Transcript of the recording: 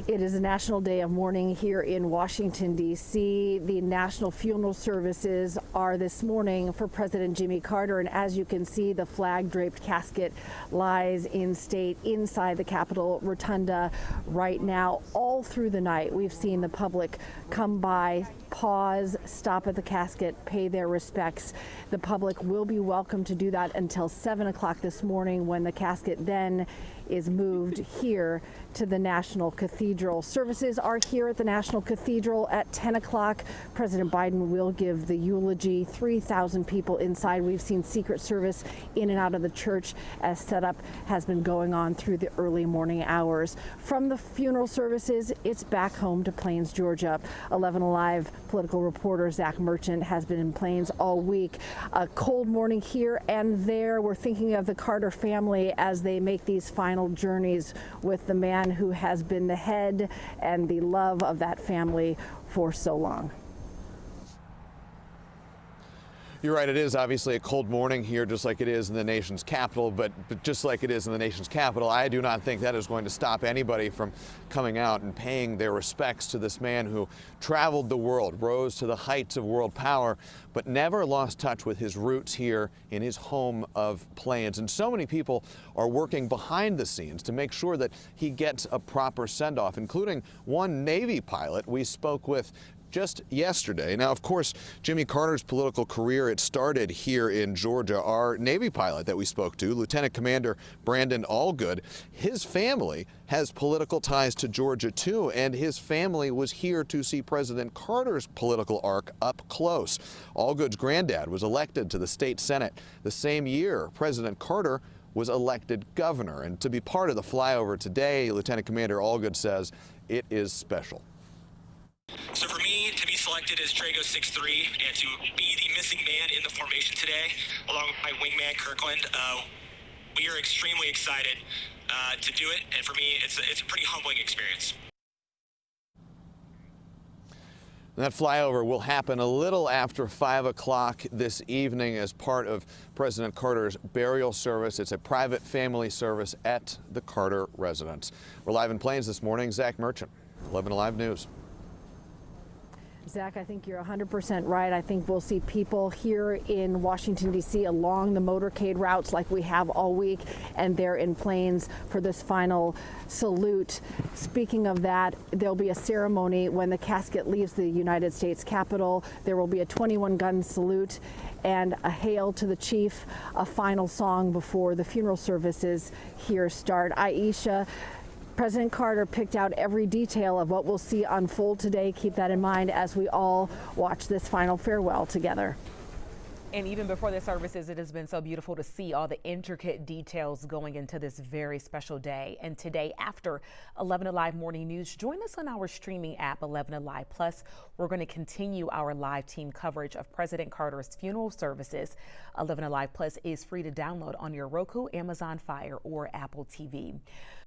It is a national day of mourning here in Washington, D.C. The national funeral services are this morning for President Jimmy Carter. And as you can see, the flag-draped casket lies in state inside the Capitol Rotunda right now. All through the night, we've seen the public come by, pause, stop at the casket, pay their respects. The public will be welcome to do that until 7 o'clock this morning, when the casket then is moved here to the National Cathedral. Services are here at the National Cathedral at 10 o'clock. President Biden will give the eulogy. 3,000 people inside. We've seen Secret Service in and out of the church as setup has been going on through the early morning hours. From the funeral services, it's back home to Plains, Georgia. 11 Alive political reporter Zach Merchant has been in Plains all week. A cold morning here and there. We're thinking of the Carter family as they make these final journeys with the man who has been the head and the love of that family for so long. You're right, it is obviously a cold morning here, just like it is in the nation's capital, but just like it is in the nation's capital, I do not think that is going to stop anybody from coming out and paying their respects to this man who traveled the world, rose to the heights of world power, but never lost touch with his roots here in his home of Plains. And so many people are working behind the scenes to make sure that he gets a proper send-off, including one Navy pilot we spoke with just yesterday. Now, of course, Jimmy Carter's political career, it started here in Georgia. Our Navy pilot that we spoke to, Lieutenant Commander Brandon Allgood, his family has political ties to Georgia too, and his family was here to see President Carter's political arc up close. Allgood's granddad was elected to the state Senate the same year President Carter was elected governor. And to be part of the flyover today, Lieutenant Commander Allgood says it is special. So for me to be selected as Drago 6'3" and to be the missing man in the formation today, along with my wingman Kirkland, we are extremely excited to do it. And for me, it's a pretty humbling experience. That flyover will happen a little after 5 o'clock this evening as part of President Carter's burial service. It's a private family service at the Carter residence. We're live in Plains this morning. Zach Merchant, 11 Alive News. Zach, I think you're 100% right. I think we'll see people here in Washington, D.C. along the motorcade routes like we have all week, and they're in Plains for this final salute. Speaking of that, there'll be a ceremony when the casket leaves the United States Capitol. There will be a 21-gun salute and a hail to the chief, a final song before the funeral services here start. Aisha, President Carter picked out every detail of what we'll see unfold today. Keep that in mind as we all watch this final farewell together. And even before the services, it has been so beautiful to see all the intricate details going into this very special day. And today, after 11 Alive Morning News, join us on our streaming app, 11 Alive Plus. We're going to continue our live team coverage of President Carter's funeral services. 11 Alive Plus is free to download on your Roku, Amazon Fire, or Apple TV.